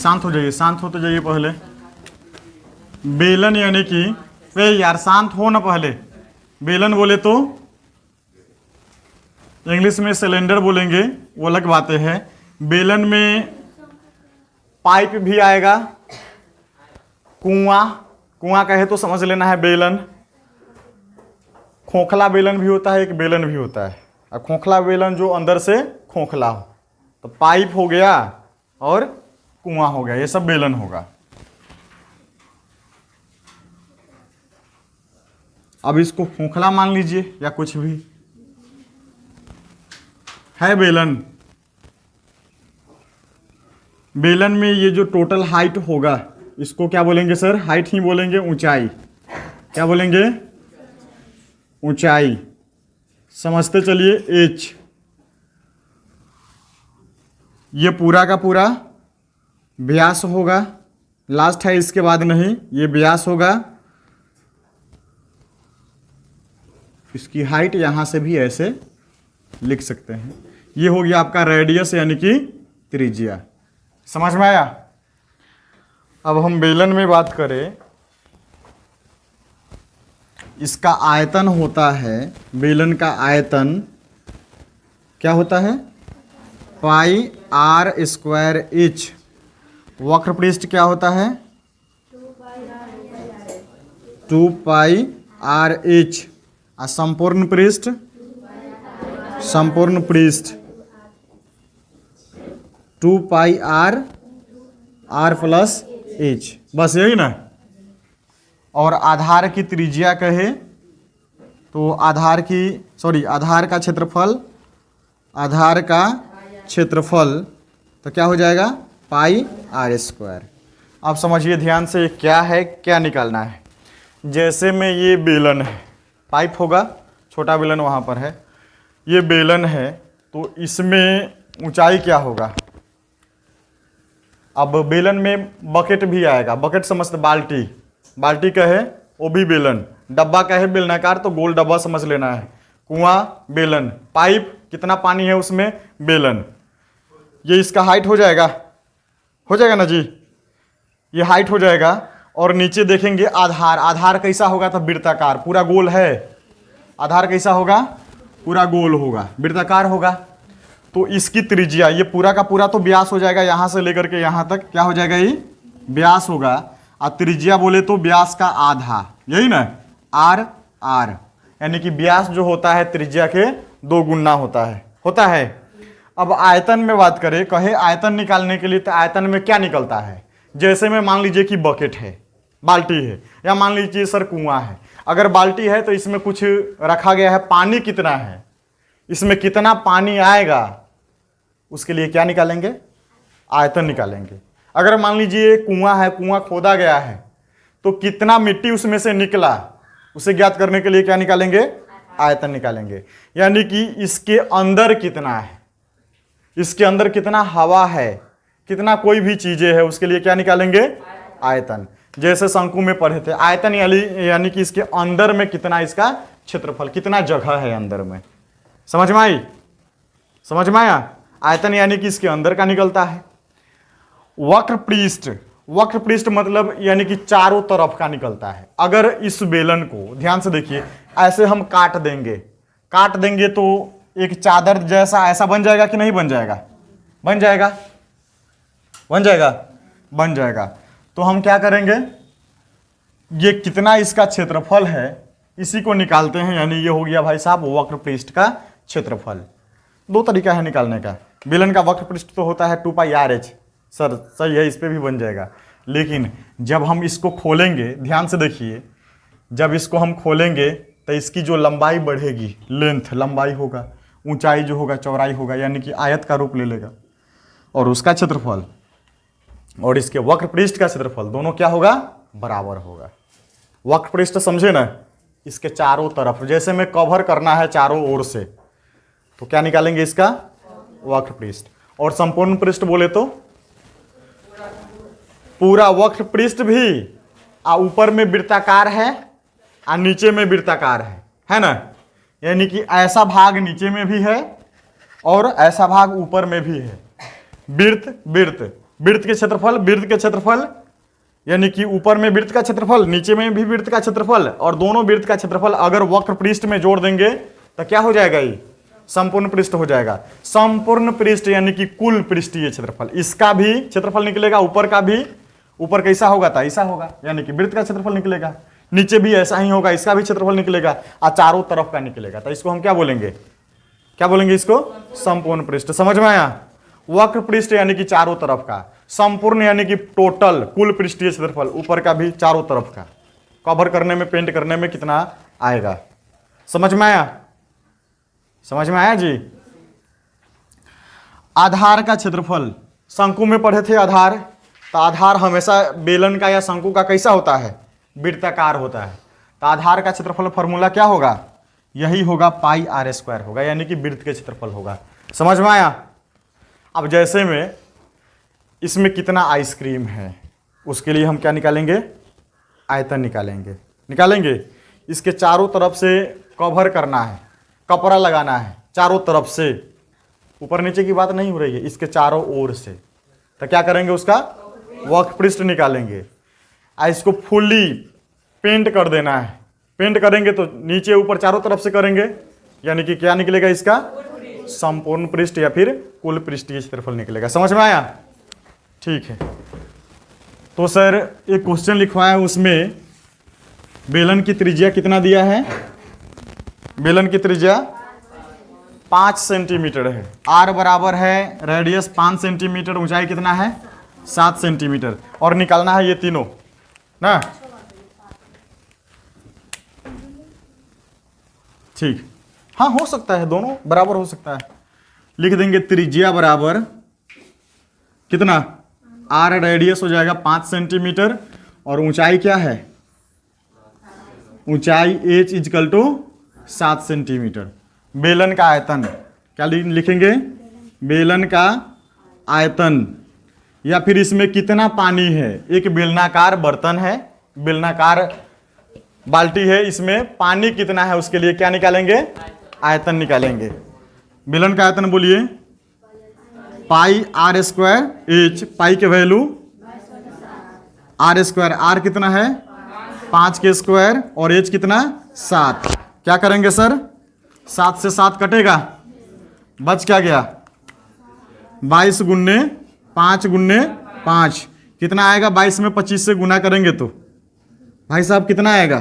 शांत हो जाइए, शांत होते जाइए पहले। बेलन यानी कि यार शांत हो ना पहले। बेलन बोले तो इंग्लिश में सिलेंडर बोलेंगे, वो अलग बातें हैं। बेलन में पाइप भी आएगा, कुआं, कुआं कहे तो समझ लेना है बेलन। खोखला बेलन भी होता है, एक बेलन भी होता है। और खोखला बेलन जो अंदर से खोखला हो, तो पाइप हो गया और कुआं हो गया, ये सब बेलन होगा। अब इसको खोखला मान लीजिए या कुछ भी है बेलन। बेलन में ये जो टोटल हाइट होगा, इसको क्या बोलेंगे सर? हाइट ही बोलेंगे, ऊंचाई। क्या बोलेंगे? ऊंचाई। समझते चलिए। एच, ये पूरा का पूरा व्यास होगा, लास्ट है इसके बाद नहीं, ये व्यास होगा। इसकी हाइट यहां से भी ऐसे लिख सकते हैं। ये हो गया आपका रेडियस यानी कि त्रिज्या। समझ में आया? अब हम बेलन में बात करें, इसका आयतन होता है, बेलन का आयतन क्या होता है? पाई आर स्क्वायर एच। वक्र पृष्ठ क्या होता है? 2 पाई आर एच। और संपूर्ण पृष्ठ, संपूर्ण पृष्ठ 2 pi are, are plus H. बस यही ना। और आधार की त्रिज्या कहे तो आधार का क्षेत्रफल, आधार का क्षेत्रफल तो क्या हो जाएगा? पाई आर स्क्वायर। अब समझिए ध्यान से, क्या है, क्या निकालना है। जैसे में ये बेलन है, पाइप होगा, छोटा बेलन वहाँ पर है, ये बेलन है, तो इसमें ऊंचाई क्या होगा? अब बेलन में बकेट भी आएगा। बकेट समझते, बाल्टी, बाल्टी कहे वो भी बेलन, डब्बा कहे बेलनाकार तो गोल डब्बा समझ लेना है। कुआं बेलन, पाइप कितना पानी है उसमें बेलन। ये इसका हाइट हो जाएगा, हो जाएगा ना जी, ये हाइट हो जाएगा। और नीचे देखेंगे आधार, आधार कैसा होगा? तो वृत्ताकार, पूरा गोल है। आधार कैसा होगा? पूरा गोल होगा, वृत्ताकार होगा। तो इसकी त्रिज्या, ये पूरा का पूरा तो व्यास हो जाएगा, यहां से लेकर के यहां तक क्या हो जाएगा? ये व्यास होगा। और त्रिज्या बोले तो व्यास का आधा, यही ना, आर आर, यानी कि व्यास जो होता है त्रिज्या के 2 गुना होता है। अब आयतन में बात करें, कहे आयतन निकालने के लिए, तो आयतन में क्या निकलता है? जैसे में मान लीजिए कि बकेट है, बाल्टी है, या मान लीजिए सर कुआं है। अगर बाल्टी है तो इसमें कुछ रखा गया है, पानी कितना है, इसमें कितना पानी आएगा, उसके लिए क्या निकालेंगे? आयतन निकालेंगे। अगर मान लीजिए कुआं है, कुआं खोदा गया है, तो कितना मिट्टी उसमें से निकला, उसे ज्ञात करने के लिए क्या निकालेंगे? आयतन निकालेंगे। यानी कि इसके अंदर कितना है, इसके अंदर कितना हवा है, कितना कोई भी चीजें है, उसके लिए क्या निकालेंगे? आयतन। जैसे शंकु में पढ़े थे, आयतन यानी कि इसके अंदर में कितना, इसका क्षेत्रफल कितना जगह है अंदर में। समझ में आई? समझ में आया? आयतन यानी कि इसके अंदर का निकलता है। वक्र पृष्ठ, वक्र पृष्ठ मतलब यानी कि चारों तरफ का निकलता है। अगर इस बेलन को ध्यान से देखिए, ऐसे हम काट देंगे तो एक चादर जैसा ऐसा बन जाएगा कि नहीं बन जाएगा? बन जाएगा, बन जाएगा, बन जाएगा। तो हम क्या करेंगे, ये कितना इसका क्षेत्रफल है इसी को निकालते हैं। यानी ये हो गया भाई साहब वक्र पृष्ठ का क्षेत्रफल। 2 तरीका है निकालने का। बेलन का वक्र पृष्ठ तो होता है 2 पाई आर एच, सर सही है, इस पे भी बन जाएगा। लेकिन जब हम इसको खोलेंगे, ध्यान से देखिए, जब इसको हम खोलेंगे तो इसकी जो लंबाई बढ़ेगी, लेंथ लंबाई होगा, ऊंचाई जो होगा चौड़ाई होगा, यानी कि आयत का रूप ले लेगा। और उसका क्षेत्रफल और इसके वक्र पृष्ठ का क्षेत्रफल दोनों क्या होगा? बराबर होगा। वक्र पृष्ठ समझे ना, इसके चारों तरफ, जैसे में कवर करना है चारों ओर से, तो क्या निकालेंगे? इसका वक्र पृष्ठ। और संपूर्ण पृष्ठ बोले तो पूरा वक्र पृष्ठ भी, ऊपर में वृत्ताकार है और नीचे में वृत्ताकार है ना। यानी कि ऐसा भाग नीचे में भी है और ऐसा भाग ऊपर में भी है। वृत्त वृत्त वृत्त के क्षेत्रफल, वृत्त के क्षेत्रफल यानी कि ऊपर में वृत्त का क्षेत्रफल, नीचे में भी वृत्त का क्षेत्रफल, और दोनों वृत्त का क्षेत्रफल अगर वक्र पृष्ठ में जोड़ देंगे तो क्या हो जाएगा, ये संपूर्ण पृष्ठ हो जाएगा। संपूर्ण पृष्ठ यानी कि कुल पृष्ठीय क्षेत्रफल, इसका भी क्षेत्रफल निकलेगा, ऊपर का भी, ऊपर कैसा होगा था, ऐसा होगा, यानी कि वृत्त का क्षेत्रफल निकलेगा, नीचे भी ऐसा ही होगा, इसका भी क्षेत्रफल निकलेगा, और चारों तरफ का निकलेगा। तो इसको हम क्या बोलेंगे, क्या बोलेंगे इसको, संपूर्ण पृष्ठ। समझ में आया। वक्र पृष्ठ यानी कि चारों तरफ का, संपूर्ण यानी कि टोटल कुल पृष्ठीय क्षेत्रफल, ऊपर का भी चारों तरफ का, कवर करने में, पेंट करने में कितना आएगा। समझ में आया, समझ में आया जी। आधार का क्षेत्रफल, शंकु में पढ़े थे आधार, तो आधार हमेशा बेलन का या शंकु का कैसा होता है, वृत्ताकार होता है। तो आधार का क्षेत्रफल फॉर्मूला क्या होगा, यही होगा, पाई आर स्क्वायर होगा, यानी कि वृत्त के क्षेत्रफल होगा। समझ में आया। अब जैसे में इसमें कितना आइसक्रीम है, उसके लिए हम क्या निकालेंगे, आयतन निकालेंगे। इसके चारों तरफ से कवर करना है, कपड़ा लगाना है चारों तरफ से, ऊपर नीचे की बात नहीं हो रही है, इसके चारों ओर से। तो क्या करेंगे, उसका वक्र पृष्ठ निकालेंगे, इसको फुल्ली पेंट कर देना है। पेंट करेंगे तो नीचे ऊपर चारों तरफ से करेंगे, यानी कि क्या निकलेगा, इसका संपूर्ण पृष्ठ या फिर कुल पृष्ठीय क्षेत्रफल निकलेगा। समझ में आया, ठीक है। तो सर एक क्वेश्चन लिखवाया है, उसमें बेलन की त्रिज्या कितना दिया है, बेलन की त्रिज्या 5 सेंटीमीटर है, आर बराबर है रेडियस 5 सेंटीमीटर, ऊंचाई कितना है 7 सेंटीमीटर, और निकालना है ये तीनों ना, ठीक। हाँ हो सकता है, दोनों बराबर हो सकता है। लिख देंगे त्रिज्या बराबर कितना, आर रेडियस हो जाएगा 5 सेंटीमीटर, और ऊंचाई क्या है, ऊंचाई h इजकल टू 7 सेंटीमीटर। बेलन का आयतन क्या लिखेंगे, बेलन का आयतन, या फिर इसमें कितना पानी है, एक बेलनाकार बर्तन है, बेलनाकार बाल्टी है, इसमें पानी कितना है, उसके लिए क्या निकालेंगे, आयतन निकालेंगे। बेलन का आयतन बोलिए, पाई आर स्क्वायर एच, पाई के वैल्यू आर स्क्वायर, आर कितना है 5 के स्क्वायर, और एच कितना 7। क्या करेंगे सर, 7 से 7 कटेगा, बच क्या गया 22 गुन्ने 5 गुन्ने 5, कितना आएगा, 22 में 25 से गुना करेंगे तो भाई साहब कितना आएगा,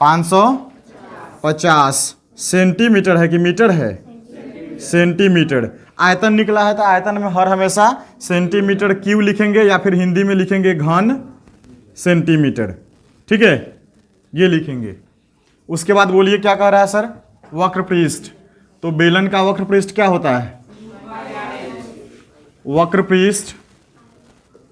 550 सेंटीमीटर है कि मीटर है, सेंटीमीटर। आयतन निकला है तो आयतन में हर हमेशा सेंटीमीटर क्यूब लिखेंगे, या फिर हिंदी में लिखेंगे घन सेंटीमीटर, ठीक है, ये लिखेंगे। उसके बाद बोलिए क्या कह रहा है सर, वक्र पृष्ठ। तो बेलन का वक्र पृष्ठ क्या होता है, वक्र पृष्ठ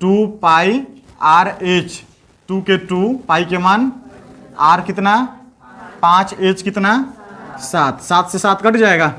2 पाई आर एच, 2 के 2, पाई के मान आर कितना 5, एच कितना 7, 7 से 7 कट जाएगा।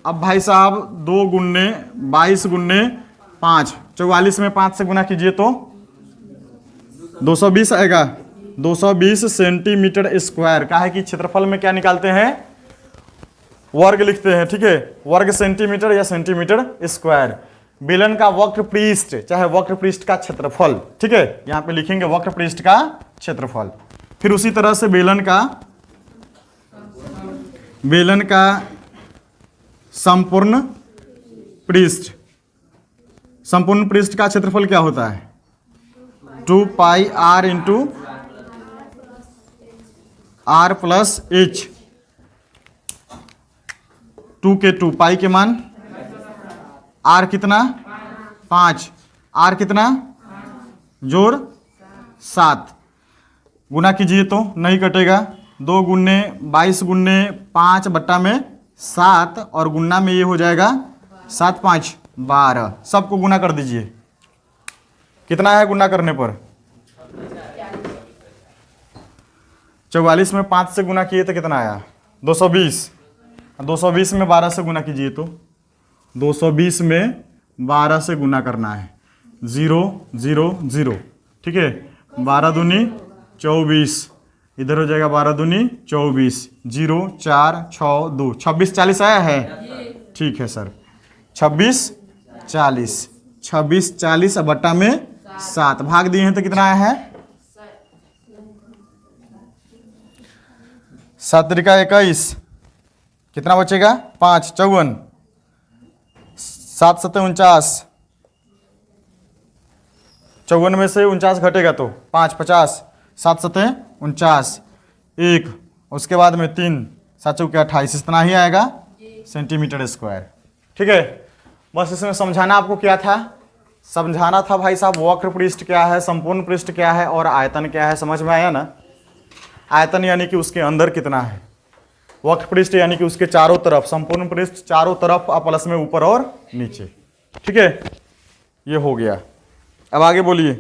अब भाई साहब 2 गुन्ने 22 गुन्ने 5, 44 में 5 से गुना कीजिए तो 220 आएगा, 220 सेंटीमीटर स्क्वायर। का है कि क्षेत्रफल में क्या निकालते हैं, वर्ग लिखते हैं, ठीक है, वर्ग सेंटीमीटर या सेंटीमीटर स्क्वायर। बेलन का वक्र पृष्ठ चाहे वक्र पृष्ठ का क्षेत्रफल, ठीक है, यहां पे लिखेंगे वक्र पृष्ठ का क्षेत्रफल। फिर उसी तरह से बेलन का संपूर्ण पृष्ठ, संपूर्ण पृष्ठ का क्षेत्रफल क्या होता है, 2 pi r into r plus h, 2 के 2, पाई के मान आर कितना 5, आर कितना जोड़ 7, गुना कीजिए तो नहीं कटेगा, 2 गुन्ने 22 गुन्ने 5 बट्टा में 7, और गुन्ना में ये हो जाएगा 7 5 12, सबको गुना कर दीजिए, कितना है गुना करने पर 44 में 5 से गुना किए तो कितना आया 220, 220 में 12 से गुना कीजिए तो 220 में 12 से गुना करना है, 0 0 0, ठीक है, 12 दूनी 24, इधर हो जाएगा 12 दूनी 24, 0 4 6 2, 26 40 आया है, ठीक है सर, 26 40, 26 40 और बट्टा में 7 भाग दिए हैं तो कितना आया है 7 त्रिका 21, कितना बचेगा 5 54, 7 सत्ते 49, 54 में से 49 घटेगा तो 5 50, 7 सत्ते 49, 1 उसके बाद में 3 7 चौके 28, इतना ही आएगा सेंटीमीटर स्क्वायर। ठीक है, बस इसमें समझाना आपको क्या था, समझाना था भाई साहब वक्र पृष्ठ क्या है, संपूर्ण पृष्ठ क्या है और आयतन क्या है। समझ में आया ना। आयतन यानी कि उसके अंदर कितना है, वक्र पृष्ठ यानी कि उसके चारों तरफ, संपूर्ण पृष्ठ चारों तरफ प्लस में ऊपर और नीचे। ठीक है, ये हो गया। अब आगे बोलिए।